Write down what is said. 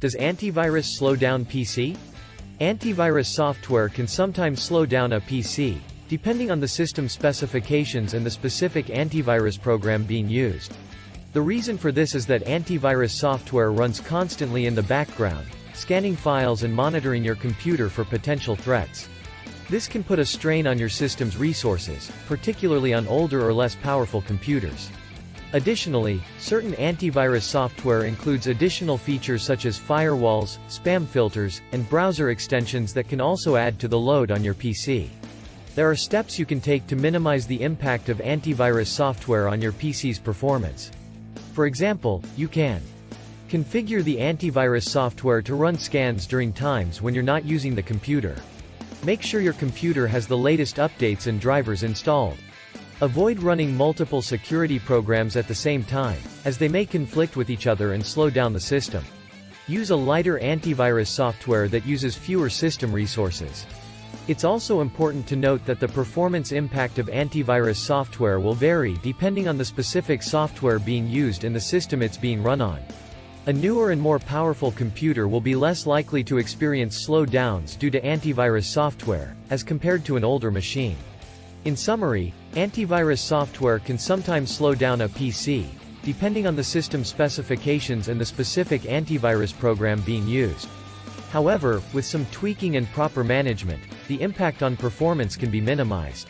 Does antivirus slow down PC? Antivirus software can sometimes slow down a PC, depending on the system specifications and the specific antivirus program being used. The reason for this is that antivirus software runs constantly in the background, scanning files and monitoring your computer for potential threats. This can put a strain on your system's resources, particularly on older or less powerful computers. Additionally, certain antivirus software includes additional features such as firewalls, spam filters, and browser extensions that can also add to the load on your PC. There are steps you can take to minimize the impact of antivirus software on your PC's performance. For example, you can configure the antivirus software to run scans during times when you're not using the computer. Make sure your computer has the latest updates and drivers installed. Avoid running multiple security programs at the same time, as they may conflict with each other and slow down the system. Use a lighter antivirus software that uses fewer system resources. It's also important to note that the performance impact of antivirus software will vary depending on the specific software being used in the system it's being run on. A newer and more powerful computer will be less likely to experience slowdowns due to antivirus software, as compared to an older machine. In summary, antivirus software can sometimes slow down a PC, depending on the system specifications and the specific antivirus program being used. However, with some tweaking and proper management, the impact on performance can be minimized.